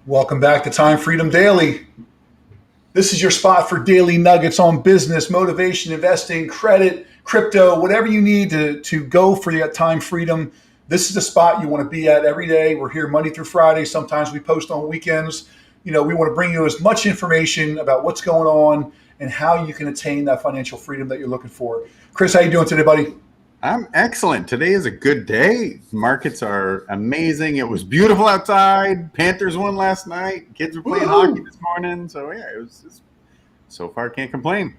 Welcome back to Time Freedom Daily. This is your spot for daily nuggets on business, motivation, investing, credit, crypto, whatever you need to go for that time freedom. This is the spot you want to be at every day. We're here Monday through Friday. Sometimes we post on weekends. We want to bring you as much information about what's going on and how you can attain that financial freedom that you're looking for. Chris, how you doing today, buddy? I'm excellent. Today is a good day. Markets are amazing. It was beautiful outside. Panthers won last night. Kids were playing hockey this morning. So yeah, it was just, so far can't complain.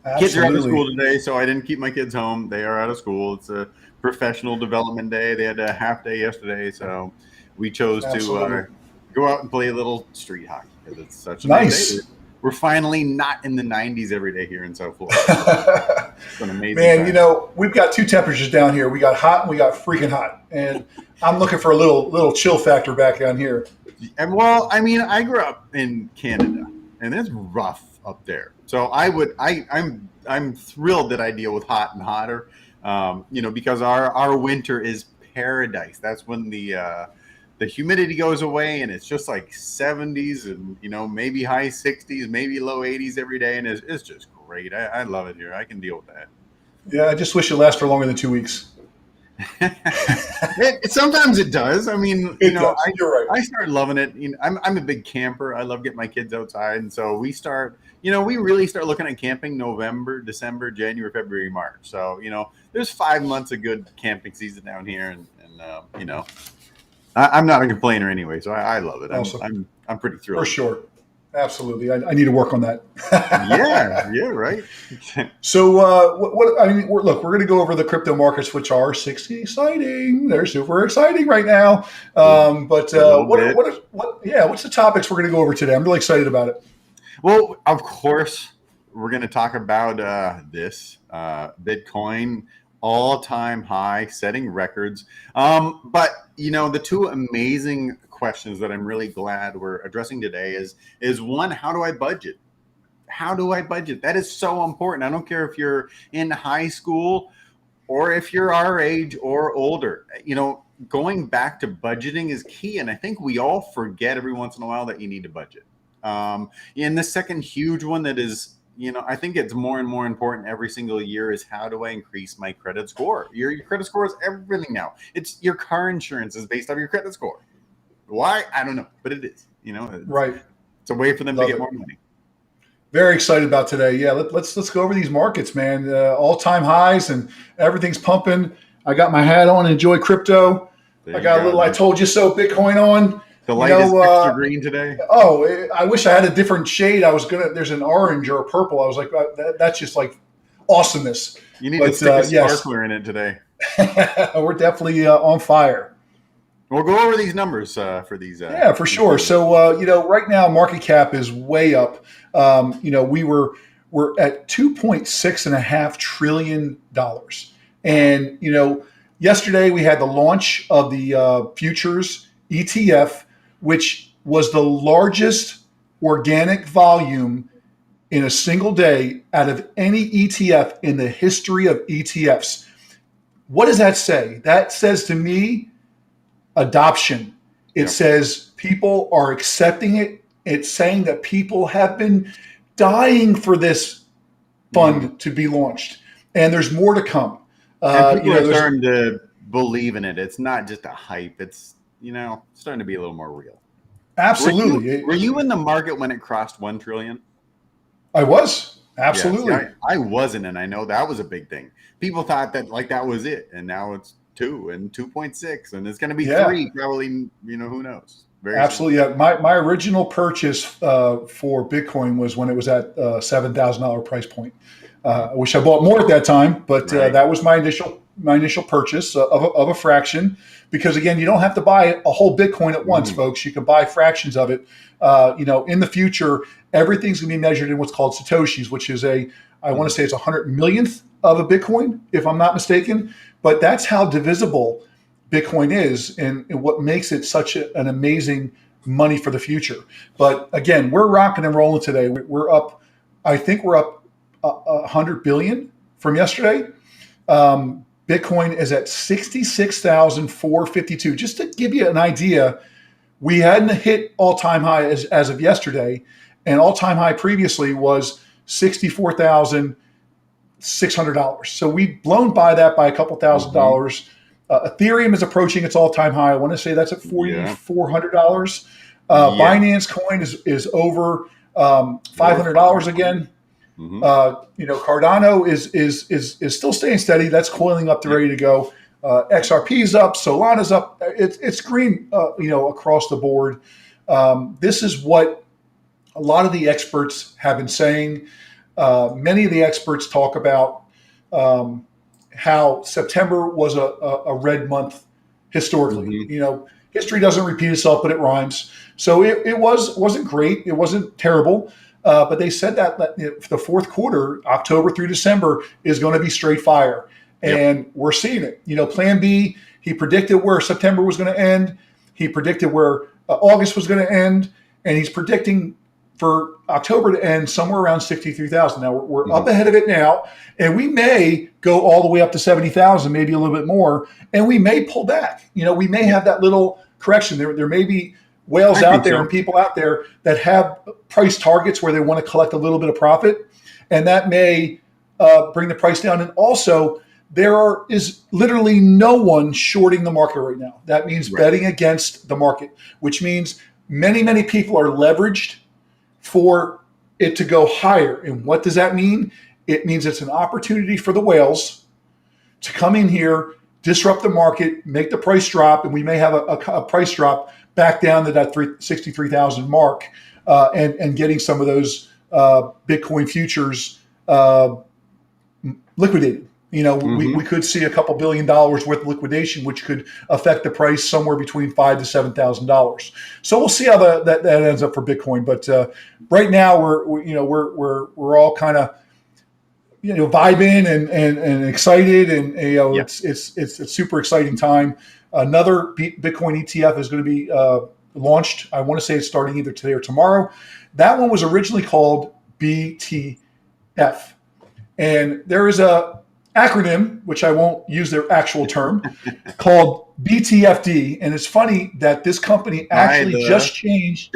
Absolutely. Kids are out of school today, so I didn't keep my kids home. They are out of school. It's a professional development day. They had a half day yesterday, so we chose to go out and play a little street hockey because it's such a nice day. We're finally not in the 90s every day here in South Florida. It's an amazing Man, we've got two temperatures down here. We got hot and we got freaking hot. And I'm looking for a little chill factor back down here. And well, I mean, I grew up in Canada and it's rough up there. So I'm thrilled that I deal with hot and hotter, because our winter is paradise. That's when the humidity goes away and it's just like 70s and, maybe high 60s, maybe low 80s every day. And it's just great. I love it here. I can deal with that. Yeah, I just wish it lasted for longer than 2 weeks. Sometimes it does. I mean, you're right. I started loving it. I'm a big camper. I love getting my kids outside. And so we really start looking at camping November, December, January, February, March. So, there's 5 months of good camping season down here. And I'm not a complainer anyway, so I love it. Awesome. I'm pretty thrilled. For sure. Absolutely. I need to work on that. yeah, right. So we're going to go over the crypto markets, which are exciting. They're super exciting right now. What's the topics we're going to go over today? I'm really excited about it. Well, of course, we're going to talk about this Bitcoin all-time high, setting records. But the two amazing questions that I'm really glad we're addressing today is one, how do I budget? How do I budget? That is so important. I don't care if you're in high school or if you're our age or older. Going back to budgeting is key. And I think we all forget every once in a while that you need to budget. And the second huge one that is, I think it's more and more important every single year is how do I increase my credit score? Your credit score is everything now. It's your car insurance is based on your credit score. Why? I don't know, but it is. Right. It's a way for them to get more money. Very excited about today. Yeah, let's go over these markets, man. All-time highs and everything's pumping. I got my hat on. Enjoy crypto. I got a little "I told you so" Bitcoin on. The light is extra green today. Oh, I wish I had a different shade. There's an orange or a purple. I was like, that's just like awesomeness. You need to stick a sparkler in it today. We're definitely on fire. We'll go over these numbers for these. Yeah, for sure. So, right now market cap is way up. We're at $2.6.5 trillion. And, yesterday we had the launch of the futures ETF, which was the largest organic volume in a single day out of any ETF in the history of ETFs. What does that say? That says to me, adoption. It says people are accepting it. It's saying that people have been dying for this fund to be launched, and there's more to come. And people are starting to believe in it. It's not just a hype. It's starting to be a little more real. Absolutely. Were you in the market when it crossed 1 trillion? I was. Absolutely. Yeah, I wasn't, and I know that was a big thing. People thought that that was it, and now it's 2 and 2.6, and it's going to be 3 probably. Who knows? Absolutely. Yeah. My original purchase for Bitcoin was when it was at $7,000 price point. I wish I bought more at that time, but that was my initial purchase of a fraction. Because again, you don't have to buy a whole Bitcoin at once, folks. You can buy fractions of it. In the future, everything's going to be measured in what's called Satoshis, which is I want to say it's 100 millionth of a Bitcoin, if I'm not mistaken. But that's how divisible Bitcoin is and what makes it such an amazing money for the future. But again, we're rocking and rolling today. We're up, I think we're up 100 billion from yesterday. Bitcoin is at 66,452. Just to give you an idea, We hadn't hit all-time high as of yesterday, and all-time high previously was $64,600. So we've blown by that by a couple $1,000. Ethereum is approaching its all-time high. I want to say that's at $4,400. Binance Coin is over $500 again. Cardano is still staying steady. That's coiling up to ready to go. XRP's up, Solana's up. It's green, across the board. This is what a lot of the experts have been saying. Many of the experts talk about how September was a red month historically. History doesn't repeat itself, but it rhymes. So it wasn't great. It wasn't terrible. But they said that the fourth quarter, October through December, is going to be straight fire. And we're seeing it. Plan B, he predicted where September was going to end. He predicted where August was going to end. And he's predicting for October to end somewhere around 63,000. Now, we're up ahead of it now. And we may go all the way up to 70,000, maybe a little bit more. And we may pull back. We may have that little correction. There may be whales out there and people out there that have price targets where they want to collect a little bit of profit. And that may bring the price down. And also, there is literally no one shorting the market right now. That means betting against the market, which means many, many people are leveraged for it to go higher. And what does that mean? It means it's an opportunity for the whales to come in here, disrupt the market, make the price drop, and we may have a price drop back down to that 63,000 mark, and getting some of those Bitcoin futures liquidated. We could see a couple $1 billion worth of liquidation, which could affect the price somewhere between $5,000 to $7,000. So we'll see how that ends up for Bitcoin. But right now we're all kind of vibing and excited, and it's a super exciting time. Another Bitcoin ETF is going to be launched. I want to say it's starting either today or tomorrow. That one was originally called BTF, and there is a acronym, which I won't use their actual term, called BTFD. And it's funny that this company actually just changed.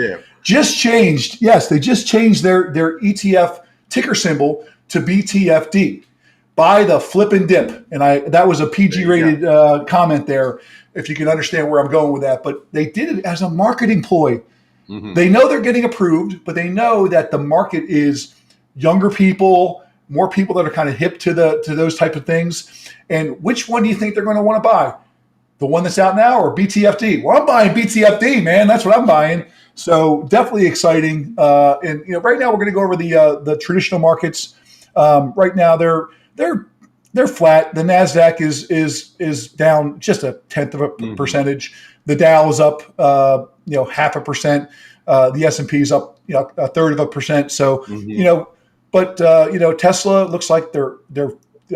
Yes, they just changed their ETF ticker symbol to BTFD by the flip and dip. And that was a PG rated comment there, if you can understand where I'm going with that. But they did it as a marketing ploy. They know they're getting approved, but they know that the market is younger people, more people that are kind of hip to those type of things. And which one do you think they're going to want to buy? The one that's out now or BTFD? Well, I'm buying BTFD, man. That's what I'm buying. So definitely exciting. And right now we're going to go over the traditional markets. Right now they're flat. The Nasdaq is down just 1/10 of a percentage. The Dow is up 0.5%. The S&P is up 1/3 of a percent. So But Tesla looks like they're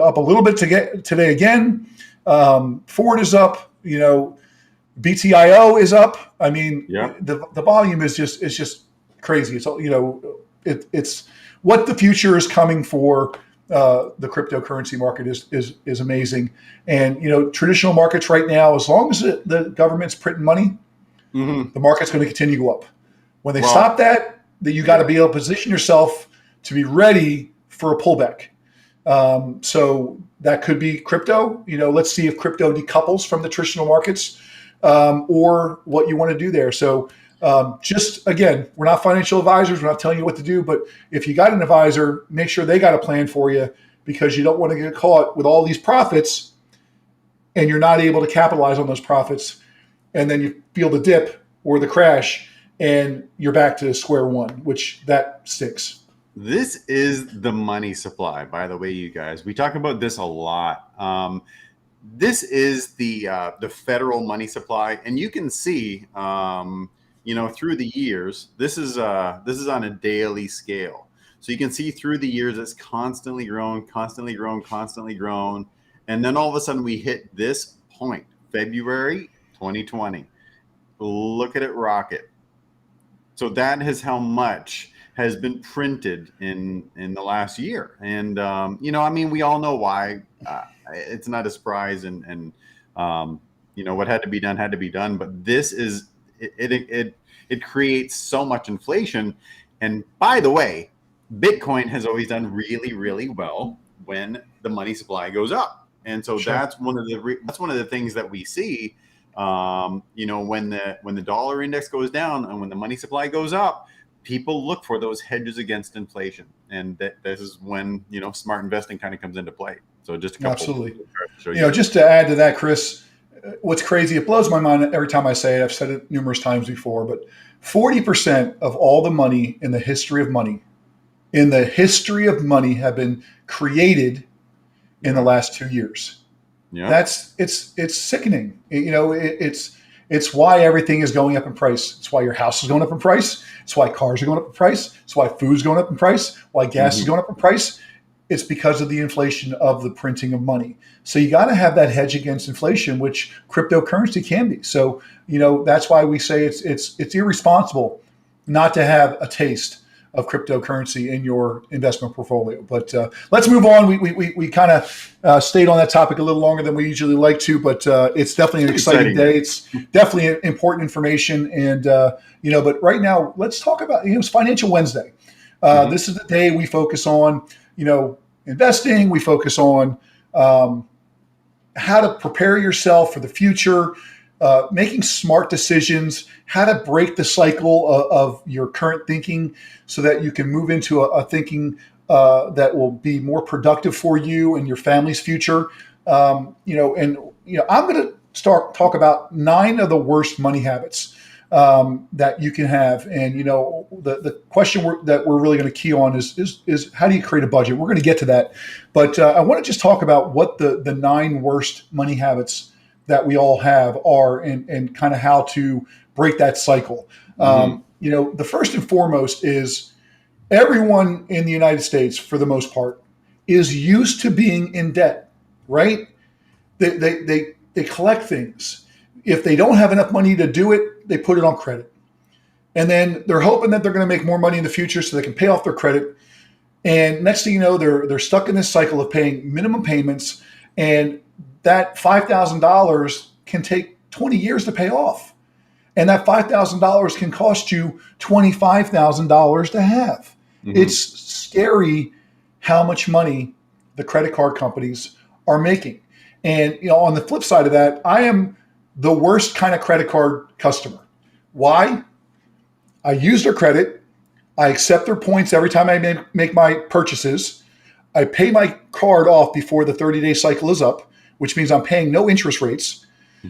up a little bit today again. Ford is up. BTIO is up. I mean, the volume is just crazy. It's it's what the future is coming for. The cryptocurrency market is amazing, and traditional markets right now, as long as the government's printing money, the market's going to continue to go up. When they stop that, you got to be able to position yourself to be ready for a pullback. So that could be crypto. Let's see if crypto decouples from the traditional markets, or what you want to do there. So just again, we're not financial advisors. We're not telling you what to do. But if you got an advisor, make sure they got a plan for you, because you don't want to get caught with all these profits and you're not able to capitalize on those profits. And then you feel the dip or the crash and you're back to square one, which that stinks. This is the money supply, by the way, you guys. We talk about this a lot. This is the federal money supply, and you can see, through the years. This is on a daily scale, so you can see through the years it's constantly grown, and then all of a sudden we hit this point, February 2020. Look at it rocket. So that is how much has been printed in the last year. And, we all know why. It's not a surprise, and what had to be done. But this is it creates so much inflation. And by the way, Bitcoin has always done really, really well when the money supply goes up. And so Sure. that's one of the things that we see. When the dollar index goes down and when the money supply goes up, people look for those hedges against inflation, and this is when smart investing kind of comes into play. So just a couple. Absolutely. Just to add to that, Chris, what's crazy? It blows my mind every time I say it. I've said it numerous times before, but 40% of all the money in the history of money have been created in the last 2 years. Yeah, it's sickening. It's why everything is going up in price. It's why your house is going up in price. It's why cars are going up in price. It's why food's going up in price. Why gas is going up in price. It's because of the inflation of the printing of money. So you got to have that hedge against inflation, which cryptocurrency can be. So that's why we say it's irresponsible not to have a taste of cryptocurrency in your investment portfolio. But let's move on. We kind of stayed on that topic a little longer than we usually like to, but it's definitely an exciting day. It's definitely important information. And, but right now, let's talk about, it's Financial Wednesday. This is the day we focus on, investing. We focus on how to prepare yourself for the future, making smart decisions, how to break the cycle of your current thinking so that you can move into a thinking that will be more productive for you and your family's future. I'm going to talk about 9 of the worst money habits that you can have. And, the question that we're really going to key on is how do you create a budget? We're going to get to that. But I want to just talk about what the 9 worst money habits that we all have are and kind of how to break that cycle. The first and foremost is everyone in the United States, for the most part, is used to being in debt, right? They collect things. If they don't have enough money to do it, they put it on credit. And then they're hoping that they're going to make more money in the future so they can pay off their credit. And next thing you know, they're stuck in this cycle of paying minimum payments, and that $5,000 can take 20 years to pay off. And that $5,000 can cost you $25,000 to have. It's scary how much money the credit card companies are making. And, on the flip side of that, I am the worst kind of credit card customer. Why? I use their credit. I accept their points every time I make my purchases. I pay my card off before the 30-day cycle is up, which means I'm paying no interest rates.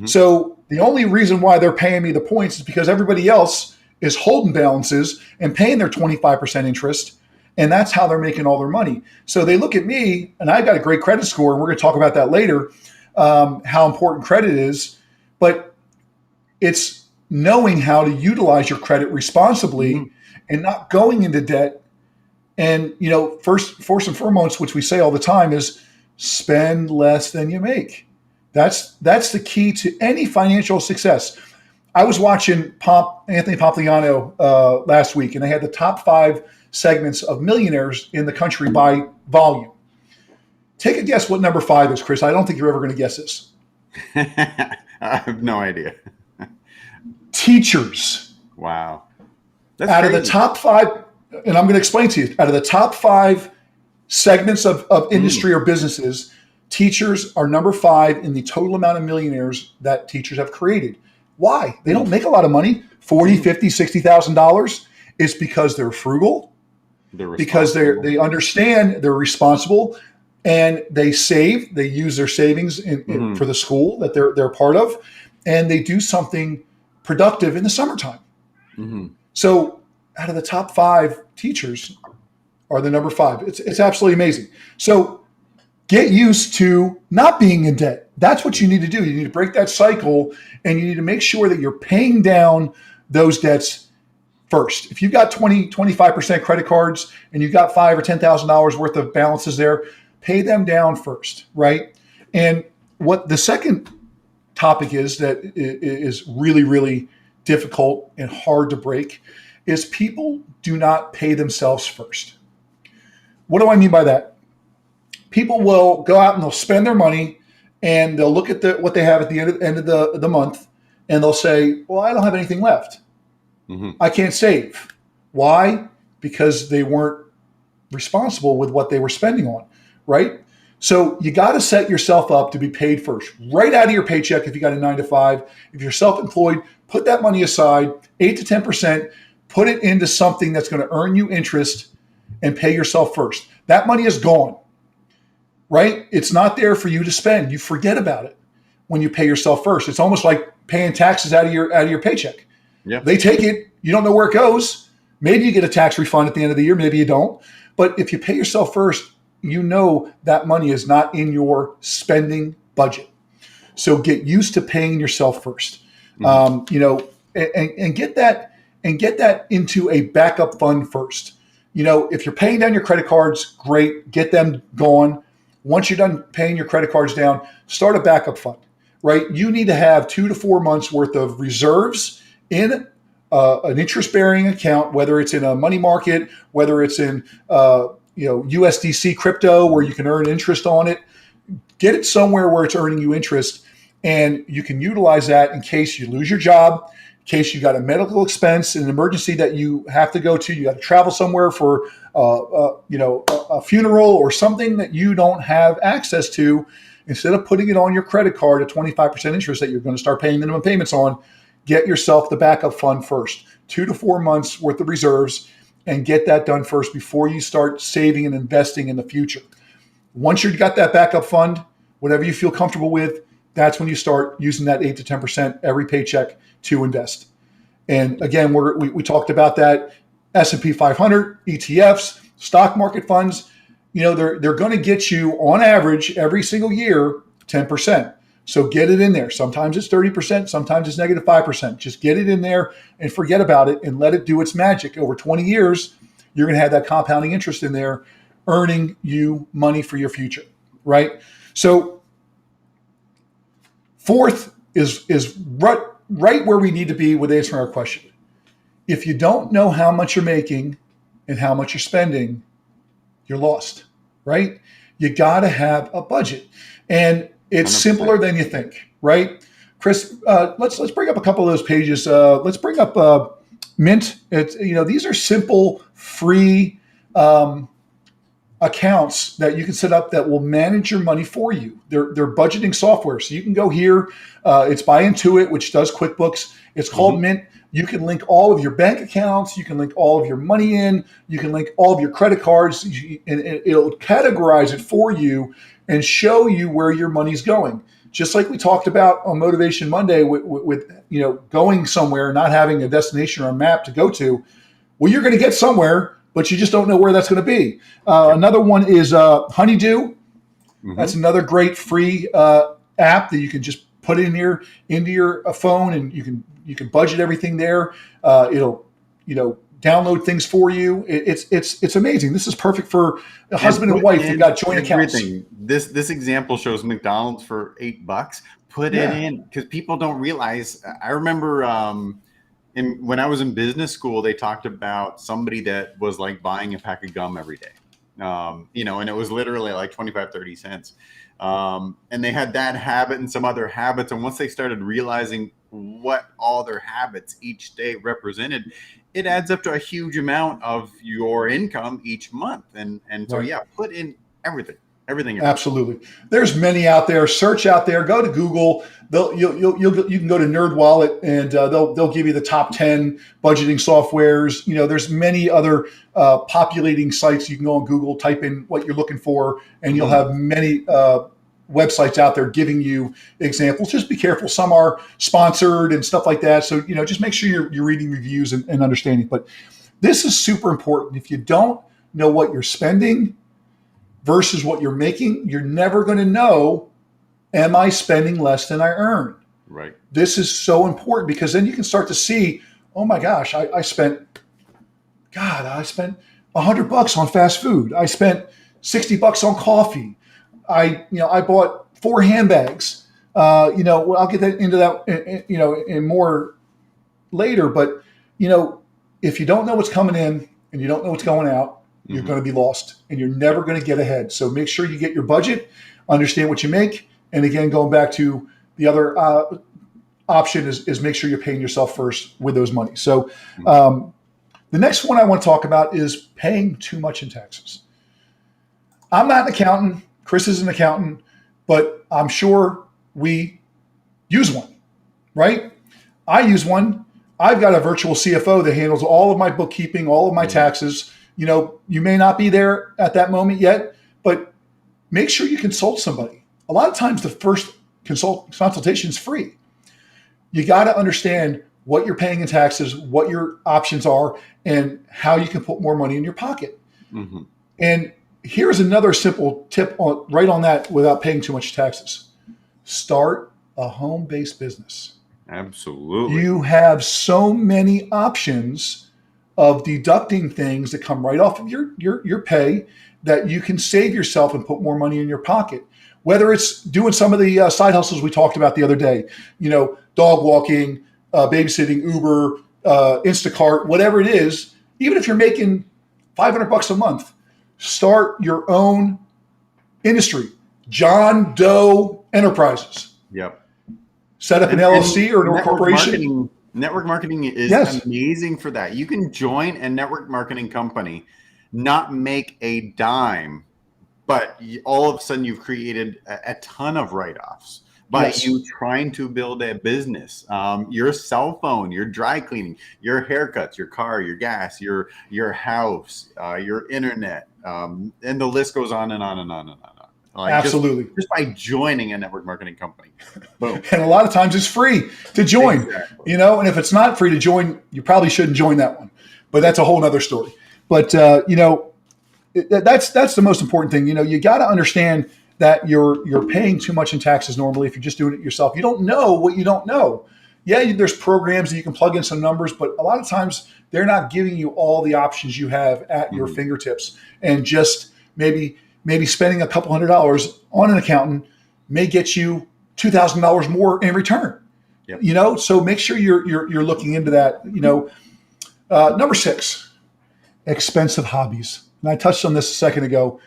So the only reason why they're paying me the points is because everybody else is holding balances and paying their 25% interest. And that's how they're making all their money. So they look at me, and I got a great credit score, and we're going to talk about that later, how important credit is. But it's knowing how to utilize your credit responsibly and not going into debt. And, first and foremost, which we say all the time, is spend less than you make. That's the key to any financial success. I was watching Anthony Pompliano last week, and they had the top 5 segments of millionaires in the country by volume. Take a guess what number 5 is, Chris. I don't think you're ever going to guess this. I have no idea. Teachers. Wow. That's out crazy. Of the top 5, and I'm going to explain to you, out of the top 5 segments of industry or businesses, teachers are number 5 in the total amount of millionaires that teachers have created. Why? They don't make a lot of money, $40,000, $50,000, $60,000. It's because they're frugal, because they understand they're responsible, and they save. They use their savings for the school that they're part of, and they do something productive in the summertime. So out of the top 5 teachers are the number 5. It's absolutely amazing. So get used to not being in debt. That's what you need to do. You need to break that cycle, and you need to make sure that you're paying down those debts first. If you've got 25% credit cards and you've got $5,000 or $10,000 worth of balances there, pay them down first, right? And what the second topic is that is really, really difficult and hard to break is people do not pay themselves first. What do I mean by that? People will go out and they'll spend their money, and they'll look at what they have at the end of the month, and they'll say, well, I don't have anything left. I can't save. Why? Because they weren't responsible with what they were spending on, right? So you got to set yourself up to be paid first, right out of your paycheck. If you got a 9 to 5, if you're self-employed, put that money aside, 8 to 10%, put it into something that's going to earn you interest and pay yourself first. That money is gone, right? It's not there for you to spend. You forget about it when you pay yourself first. It's almost like paying taxes out of your paycheck. Yeah. They take it. You don't know where it goes. Maybe you get a tax refund at the end of the year. Maybe you don't. But if you pay yourself first, you know that money is not in your spending budget. So get used to paying yourself first. And get that into a backup fund first. If you're paying down your credit cards, great, get them going. Once you're done paying your credit cards down, start a backup fund, right? You need to have 2 to 4 months worth of reserves in an interest-bearing account, whether it's in a money market, whether it's in USDC crypto where you can earn interest on it. Get it somewhere where it's earning you interest, and you can utilize that in case you lose your job, in case you got a medical expense, an emergency that you have to go to. You got to travel somewhere for a funeral or something that you don't have access to. Instead of putting it on your credit card at 25% interest that you're going to start paying minimum payments on, get yourself the backup fund first. 2 to 4 months worth of reserves, and get that done first before you start saving and investing in the future. Once you've got that backup fund, whatever you feel comfortable with, that's when you start using that 8 to 10% every paycheck to invest. And again, we talked about that. S&P 500, ETFs, stock market funds, they're going to get you on average every single year 10%. So get it in there. Sometimes it's 30%, sometimes it's negative 5%. Just get it in there and forget about it and let it do its magic. Over 20 years, you're going to have that compounding interest in there, earning you money for your future, right? So fourth is right where we need to be with answering our question. If you don't know how much you're making and how much you're spending, you're lost, right? You got to have a budget. And it's 100%. Simpler than you think, right? Chris, let's bring up a couple of those pages. Let's bring up Mint. These are simple, free accounts that you can set up that will manage your money for you. They're budgeting software. So you can go here. It's by Intuit, which does QuickBooks. It's called Mint. You can link all of your bank accounts. You can link all of your money in. You can link all of your credit cards, and it'll categorize it for you and show you where your money's going. Just like we talked about on Motivation Monday with going somewhere, not having a destination or a map to go to. Well, you're going to get somewhere, but you just don't know where that's going to be. Another one is Honeydew. That's another great free app that you can just put in here into your phone, and you can budget everything there. It'll download things for you. It's amazing. This is perfect for a husband and wife who've got joint accounts. This example shows McDonald's for $8. Put it in, because people don't realize. I remember when I was in business school, they talked about somebody that was like buying a pack of gum every day. And it was literally like 25, 30 cents. And they had that habit and some other habits. And once they started realizing what all their habits each day represented, it adds up to a huge amount of your income each month. And so, put in everything. Absolutely. There's many out there. Search out there. Go to Google. You can go to NerdWallet, and they'll give you the top 10 budgeting softwares. There's many other populating sites. You can go on Google, type in what you're looking for, and you'll have many websites out there giving you examples. Just be careful. Some are sponsored and stuff like that. So, just make sure you're reading reviews and understanding. But this is super important. If you don't know what you're spending versus what you're making, you're never going to know, am I spending less than I earn? Right. This is so important, because then you can start to see, oh my gosh, I spent $100 on fast food. I spent $60 on coffee. I bought 4 handbags. I'll get into that, in more later. But, if you don't know what's coming in and you don't know what's going out, you're going to be lost, and you're never going to get ahead. So make sure you get your budget, understand what you make. And again, going back to the other option is make sure you're paying yourself first with those money. So the next one I want to talk about is paying too much in taxes. I'm not an accountant. Chris is an accountant, but I'm sure we use one, right? I use one. I've got a virtual CFO that handles all of my bookkeeping, all of my taxes. You know, you may not be there at that moment yet, but make sure you consult somebody. A lot of times the first consultation is free. You got to understand what you're paying in taxes, what your options are, and how you can put more money in your pocket. Mm-hmm. And here's another simple tip right on that without paying too much taxes. Start a home-based business. Absolutely. You have so many options of deducting things that come right off of your pay that you can save yourself and put more money in your pocket. Whether it's doing some of the side hustles we talked about the other day, you know, dog walking, babysitting, Uber, Instacart, whatever it is, even if you're making $500 a month, start your own industry. John Doe Enterprises. Yep. Set up an LLC or a corporation. Network marketing is amazing for that. You can join a network marketing company, not make a dime, but all of a sudden you've created a ton of write-offs by you trying to build a business. Your cell phone, your dry cleaning, your haircuts, your car, your gas, your house, your internet, and the list goes on and on and on and on. Like absolutely. Just by joining a network marketing company. Boom. And a lot of times it's free to join, exactly. You know, and if it's not free to join, you probably shouldn't join that one, but that's a whole nother story. But, you know, that's the most important thing. You know, you got to understand that you're paying too much in taxes normally if you're just doing it yourself. You don't know what you don't know. Yeah, there's programs that you can plug in some numbers, but a lot of times they're not giving you all the options you have at your fingertips. And just maybe spending a couple $100 on an accountant may get you $2,000 more in return. Yep. You know, so make sure you're looking into that. You know, number 6, expensive hobbies. And I touched on this a second ago.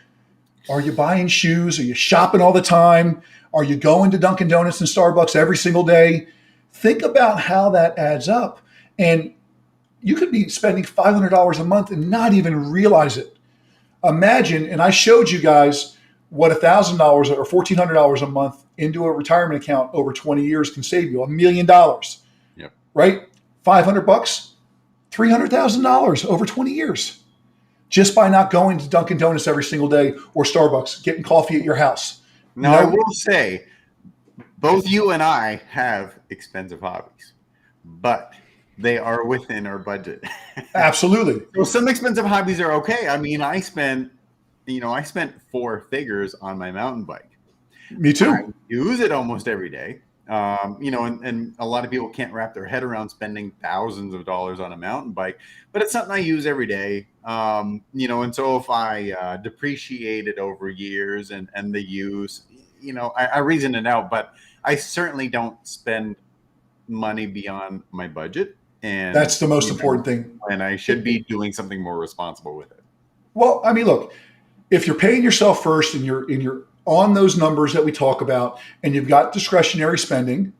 Are you buying shoes? Are you shopping all the time? Are you going to Dunkin' Donuts and Starbucks every single day? Think about how that adds up. And you could be spending $500 a month and not even realize it. Imagine, and I showed you guys what $1,000 or $1,400 a month into a retirement account over 20 years can save you $1 million. Yep. Right? $500, $300,000 over 20 years. Just by not going to Dunkin' Donuts every single day or Starbucks, getting coffee at your house. Now, I will say, both you and I have expensive hobbies, but they are within our budget. Absolutely. So some expensive hobbies are okay. I mean, I spent 4 figures on my mountain bike. Me too. I use it almost every day. You know, and a lot of people can't wrap their head around spending thousands of dollars on a mountain bike, but it's something I use every day. You know, and so if I depreciate it over years and the use, you know, I reason it out, but I certainly don't spend money beyond my budget. And that's the most important thing. And I should be doing something more responsible with it. Well, I mean, look, if you're paying yourself first and you're on those numbers that we talk about and you've got discretionary spending,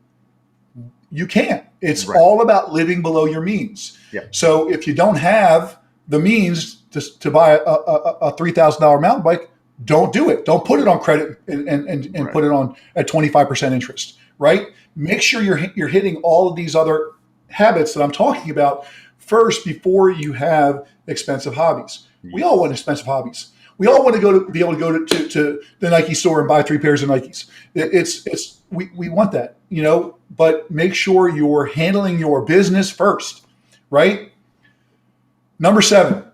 you can. It's all about living below your means. Yep. So if you don't have the means to buy a $3,000 mountain bike, don't do it. Don't put it on credit and put it on at 25% interest, right? Make sure you're hitting all of these other habits that I'm talking about first before you have expensive hobbies. We all want expensive hobbies. We all want to be able to go to the Nike store and buy 3 pairs of Nikes. We want that, you know, but make sure you're handling your business first, right? Number 7,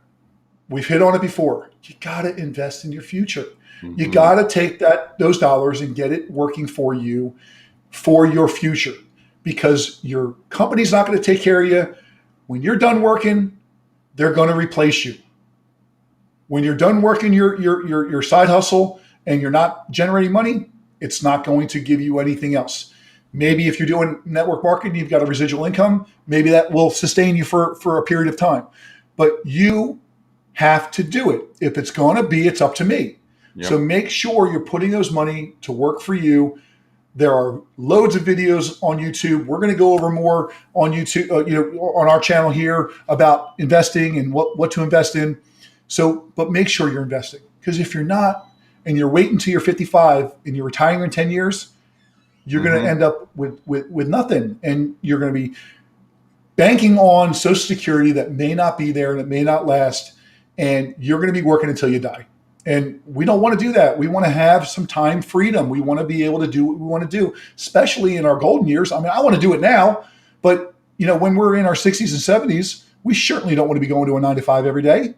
we've hit on it before. You got to invest in your future. Mm-hmm. You got to take those dollars and get it working for you for your future, because your company's not going to take care of you. When you're done working, they're going to replace you. When you're done working your side hustle and you're not generating money, it's not going to give you anything else. Maybe if you're doing network marketing, you've got a residual income. Maybe that will sustain you for a period of time. But you have to do it. If it's going to be, it's up to me. Yep. So make sure you're putting those money to work for you There are loads of videos on YouTube. We're going to go over more on YouTube, on our channel here about investing and what to invest in. So, but make sure you're investing, because if you're not, and you're waiting until you're 55 and you're retiring in 10 years, you're going to end up with nothing, and you're going to be banking on Social Security that may not be there and it may not last, and you're going to be working until you die. And we don't want to do that. We want to have some time freedom. We want to be able to do what we want to do, especially in our golden years. I mean, I want to do it now, but when we're in our 60s and 70s, we certainly don't want to be going to a 9 to 5 every day.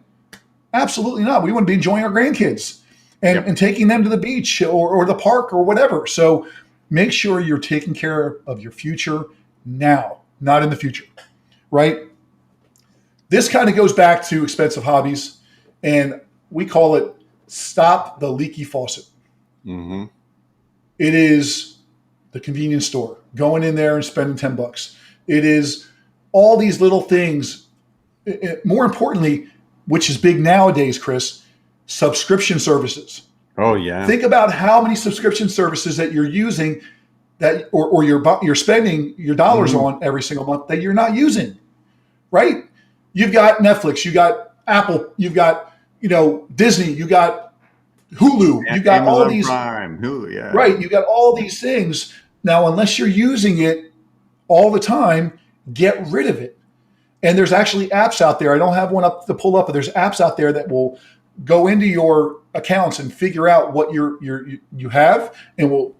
Absolutely not. We want to be enjoying our grandkids and taking them to the beach or the park or whatever. So make sure you're taking care of your future now, not in the future, right? This kind of goes back to Expensive Hobbies, and we call it Stop the Leaky Faucet. Mm-hmm. It is the convenience store, going in there and spending $10. It is all these little things. More importantly, which is big nowadays, Chris, subscription services. Oh yeah. Think about how many subscription services that you're using that or you're spending your dollars on every single month that you're not using, right? You've got Netflix, you got Apple, you've got Disney, you got Hulu, you got Amazon all these Prime, Hulu, yeah. Right, you got all these things. Now, unless you're using it all the time, get rid of it. And there's actually apps out there. I don't have one up to pull up, but there's apps out there that will go into your accounts and figure out what you have, and will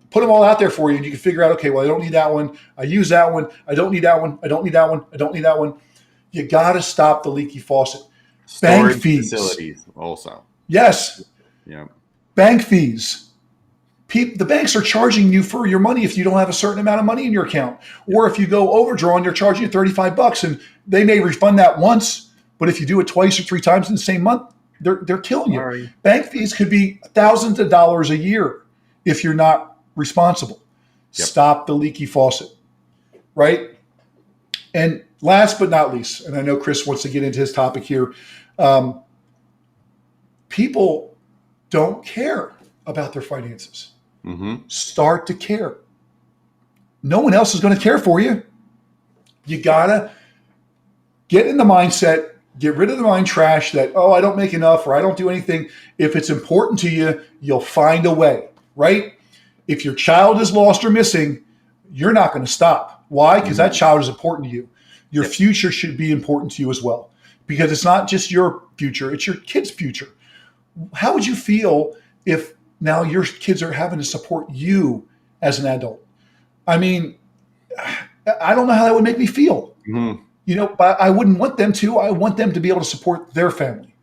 put them all out there for you. And you can figure out, okay, well, I don't need that one. I use that one. I don't need that one. I don't need that one. I don't need that one. You got to stop the leaky faucet. Storage Bank fees. Facilities also. Yes. Yeah. Bank fees. The banks are charging you for your money if you don't have a certain amount of money in your account. Or if you go overdrawn, they're charging you $35, and they may refund that once, but if you do it twice or 3 times in the same month, they're killing you. Sorry. Bank fees could be thousands of dollars a year if you're not responsible. Yep. Stop the leaky faucet, right? And last but not least, and I know Chris wants to get into his topic here, people don't care about their finances. Mm-hmm. Start to care. No one else is going to care for you. You got to get in the mindset, get rid of the mind trash that, oh, I don't make enough or I don't do anything. If it's important to you, you'll find a way, right? If your child is lost or missing, you're not going to stop. Why? Because that child is important to you. Your future should be important to you as well, because it's not just your future, it's your kid's future. How would you feel if now your kids are having to support you as an adult? I mean, I don't know how that would make me feel. Mm-hmm. But I wouldn't want them to. I want them to be able to support their family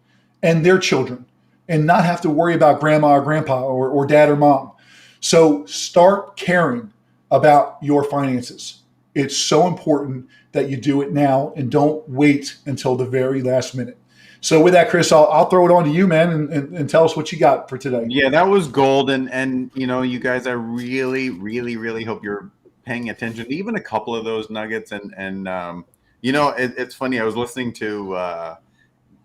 and their children and not have to worry about grandma or grandpa or dad or mom. So start caring about your finances. It's so important that you do it now and don't wait until the very last minute. So with that, Chris, I'll throw it on to you, man, and tell us what you got for today. Yeah, that was gold. And you guys, I really, really, really hope you're paying attention to even a couple of those nuggets. And it's funny. I was listening to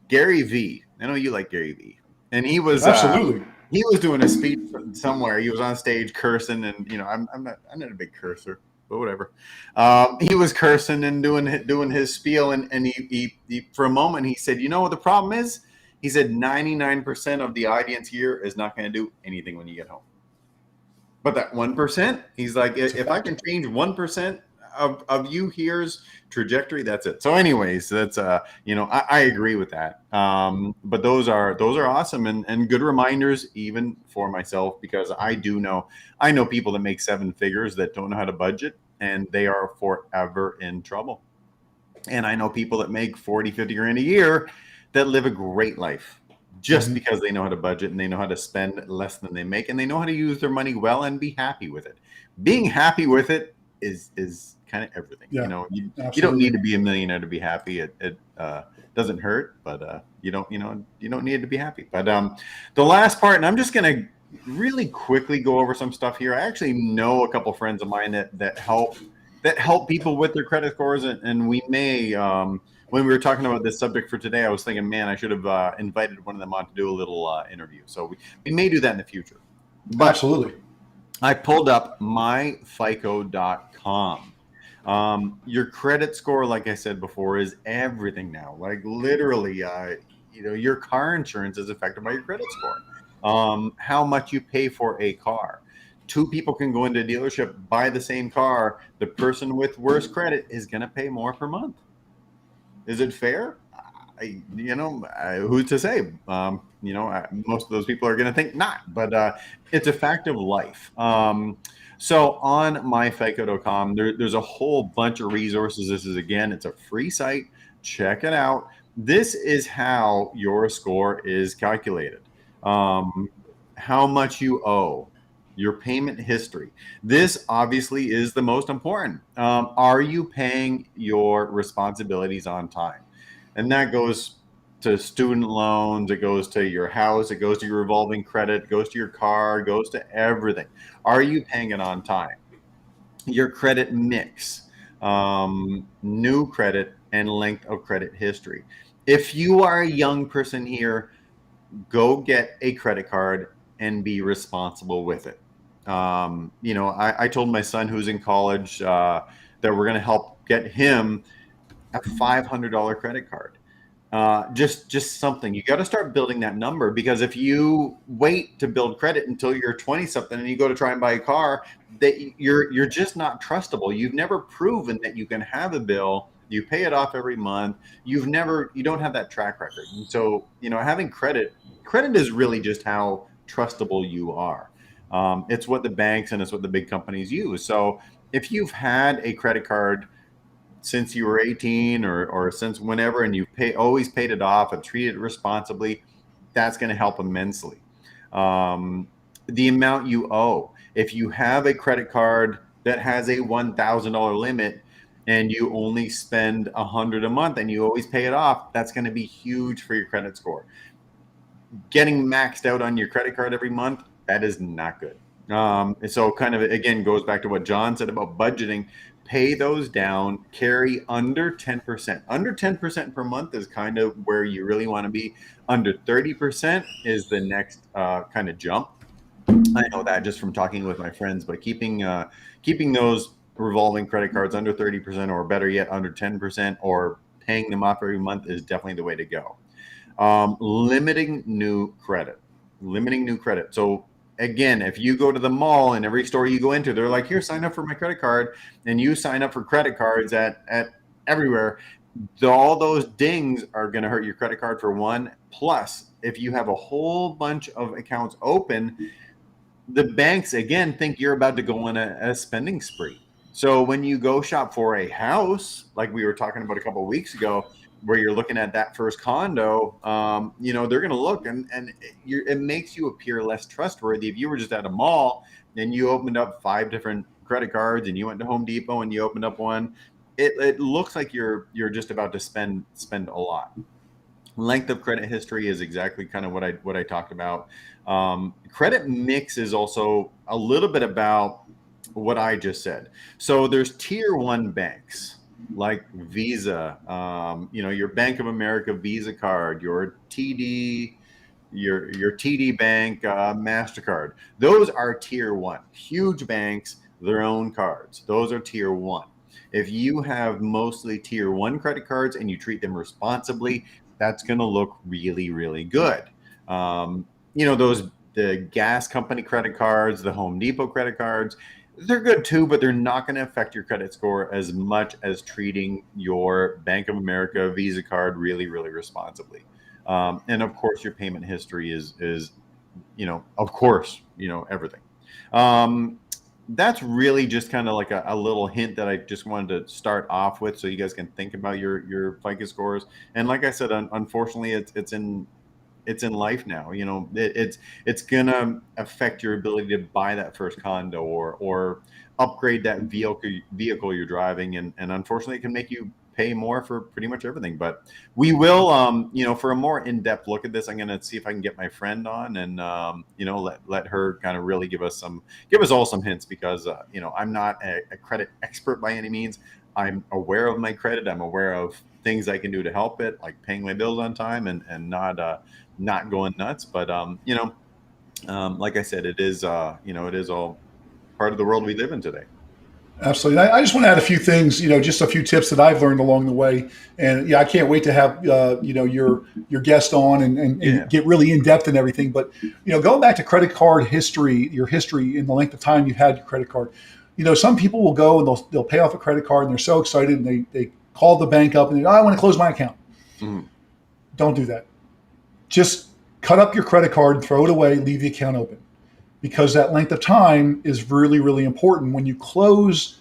Gary Vee. I know you like Gary Vee. And he was absolutely. He was doing a speech somewhere. He was on stage cursing, and I'm not a big cursor, but whatever. He was cursing and doing his spiel, and he for a moment he said, "You know what the problem is?" He said 99% of the audience here is not going to do anything when you get home. But that 1%, he's like, if I can change 1% of you here's trajectory, that's it. So anyways, that's I agree with that. But those are awesome and good reminders even for myself, because I know people that make 7 figures that don't know how to budget, and they are forever in trouble. And I know people that make 40, 50 grand a year that live a great life just because they know how to budget and they know how to spend less than they make, and they know how to use their money well and be happy with it. Being happy with it is kind of everything. Yeah, you don't need to be a millionaire to be happy. It doesn't hurt, but you don't need to be happy. But the last part, and I'm just gonna really quickly go over some stuff here. I actually know a couple friends of mine that help people with their credit scores, and we may when we were talking about this subject for today, I was thinking, man, I should have invited one of them on to do a little interview. So we may do that in the future. But, absolutely. I pulled up myfico.com. Your credit score, like I said before, is everything now. Like literally, your car insurance is affected by your credit score. How much you pay for a car. Two people can go into a dealership, buy the same car. The person with worse credit is going to pay more per month. Is it fair? Who's to say? Most of those people are going to think not, but it's a fact of life. So on myfico.com, there's a whole bunch of resources. This is, again, it's a free site. Check it out. This is how your score is calculated. How much you owe, your payment history. This obviously is the most important. Are you paying your responsibilities on time? And that goes to student loans, it goes to your house, it goes to your revolving credit, it goes to your car, it goes to everything. Are you paying it on time? Your credit mix, new credit, and length of credit history. If you are a young person here, go get a credit card and be responsible with it. I told my son who's in college that we're going to help get him a $500 credit card. Just something. You got to start building that number, because if you wait to build credit until you're 20 something and you go to try and buy a car, that you're just not trustable. You've never proven that you can have a bill, you pay it off every month. You don't have that track record. And so, having credit is really just how trustable you are. It's what the banks and it's what the big companies use. So if you've had a credit card since you were 18 or since whenever, and always paid it off and treated it responsibly, that's going to help immensely. The amount you owe. If you have a credit card that has a $1,000 limit and you only spend $100 a month and you always pay it off, that's going to be huge for your credit score. Getting maxed out on your credit card every month, that is not good. And so kind of, again, goes back to what John said about budgeting. Pay those down, carry under 10%. Under 10% per month is kind of where you really want to be. Under 30% is the next kind of jump. I know that just from talking with my friends, but keeping those revolving credit cards under 30%, or better yet, under 10%, or paying them off every month is definitely the way to go. Limiting new credit. So again, if you go to the mall and every store you go into, they're like, here, sign up for my credit card, and you sign up for credit cards at everywhere, all those dings are going to hurt your credit card, for one. Plus, if you have a whole bunch of accounts open, the banks, again, think you're about to go on a spending spree. So when you go shop for a house, like we were talking about a couple of weeks ago, where you're looking at that first condo, they're going to look, and it makes you appear less trustworthy. If you were just at a mall and you opened up 5 different credit cards and you went to Home Depot and you opened up one, it looks like you're just about to spend a lot. Length of credit history is exactly kind of what I talked about. Credit mix is also a little bit about what I just said. So there's tier 1 banks like Visa, your Bank of America Visa card, your TD, your TD Bank MasterCard. Those are tier 1. Huge banks, their own cards. Those are tier 1. If you have mostly tier 1 credit cards and you treat them responsibly, that's going to look really, really good. The gas company credit cards, the Home Depot credit cards, they're good too, but they're not going to affect your credit score as much as treating your Bank of America Visa card really, really responsibly. And of course, your payment history is of course, everything. That's really just kind of like a little hint that I just wanted to start off with, so you guys can think about your FICO scores. And like I said, unfortunately, it's in life now. It's gonna affect your ability to buy that first condo or upgrade that vehicle you're driving, and unfortunately, it can make you pay more for pretty much everything. But we will, for a more in-depth look at this, I'm gonna see if I can get my friend on and let her kind of really give us all some hints, because I'm not a credit expert by any means. I'm aware of my credit. I'm aware of things I can do to help it, like paying my bills on time and not going nuts. But like I said, it is all part of the world we live in today. Absolutely. I just want to add a few things, just a few tips that I've learned along the way. And yeah, I can't wait to have, your guest on and get really in depth and everything. But, going back to credit card history, your history in the length of time you've had your credit card, some people will go and they'll pay off a credit card and they're so excited and they call the bank up and I want to close my account. Mhm. Don't do that. Just cut up your credit card, throw it away, leave the account open. Because that length of time is really, really important. When you close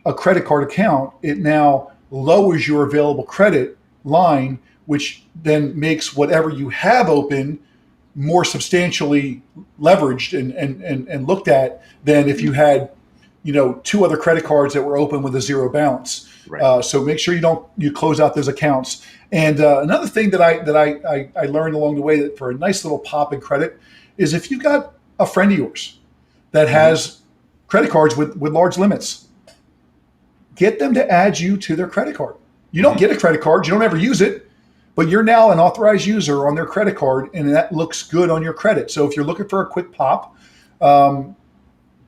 a credit card account, it now lowers your available credit line, which then makes whatever you have open more substantially leveraged and looked at than if you had, two other credit cards that were open with a zero balance. Right. So make sure you close out those accounts. And another thing that I learned along the way that for a nice little pop in credit is if you've got a friend of yours that has credit cards with large limits, get them to add you to their credit card. You don't get a credit card, you don't ever use it, but you're now an authorized user on their credit card, and that looks good on your credit. So if you're looking for a quick pop,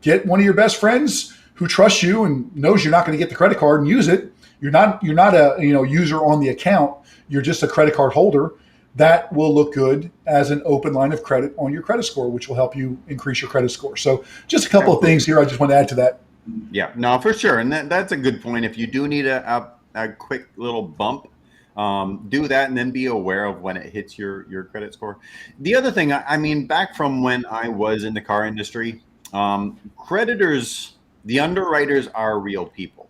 get one of your best friends who trusts you and knows you're not going to get the credit card and use it. You're not a user on the account. You're just a credit card holder. That will look good as an open line of credit on your credit score, which will help you increase your credit score. So just a couple of things here I just want to add to that. Yeah, no, for sure. And that's a good point. If you do need a quick little bump, do that and then be aware of when it hits your credit score. The other thing, I mean, back from when I was in the car industry, creditors, the underwriters are real people.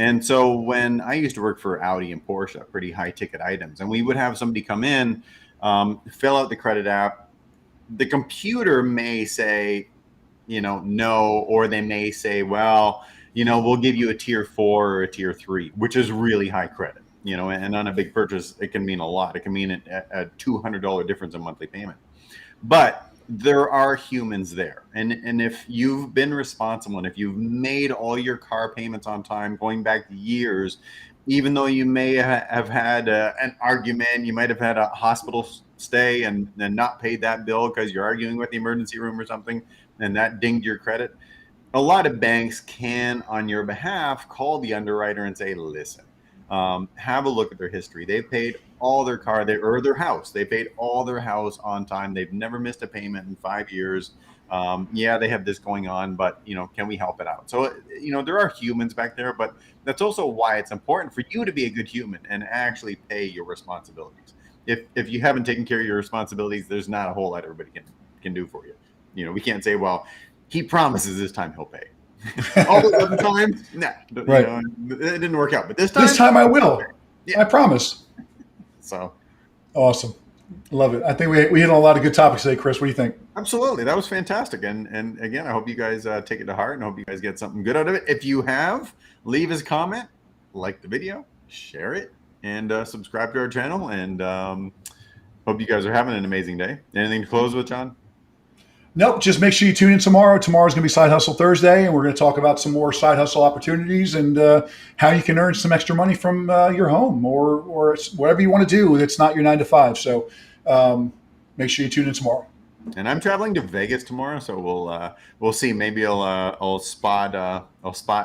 And so when I used to work for Audi and Porsche, pretty high ticket items, and we would have somebody come in, fill out the credit app, the computer may say, no, or they may say, well, we'll give you a tier 4 or a tier 3, which is really high credit, and on a big purchase, it can mean a lot. It can mean a $200 difference in monthly payment. But there are humans there. And if you've been responsible and if you've made all your car payments on time, going back years, even though you may have had an argument, you might have had a hospital stay and not paid that bill because you're arguing with the emergency room or something, and that dinged your credit. A lot of banks can, on your behalf, call the underwriter and say, listen, have a look at their history. They've paid all their car, or their house. They paid all their house on time. They've never missed a payment in 5 years. Yeah, they have this going on, but can we help it out? So, there are humans back there, but that's also why it's important for you to be a good human and actually pay your responsibilities. If you haven't taken care of your responsibilities, there's not a whole lot everybody can do for you. We can't say, well, he promises this time he'll pay. All the other times, nah, Right. It didn't work out. But this time I will. Yeah. I promise. So awesome. Love it. I think we hit on a lot of good topics today, Chris. What do you think? absolutely, that was fantastic. And again, I hope you guys take it to heart and hope you guys get something good out of it. If you have, leave us a comment, like the video, share it, and subscribe to our channel. And hope you guys are having an amazing day. Anything to close with, John? Nope. Just make sure you tune in tomorrow. Tomorrow's going to be Side Hustle Thursday, and we're going to talk about some more side hustle opportunities and how you can earn some extra money from your home or whatever you want to do that's not your 9 to 5. So make sure you tune in tomorrow. And I'm traveling to Vegas tomorrow, so we'll see. Maybe I'll spot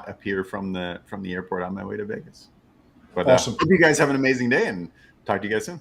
appear from the airport on my way to Vegas. But Awesome. hope you guys have an amazing day, and talk to you guys soon.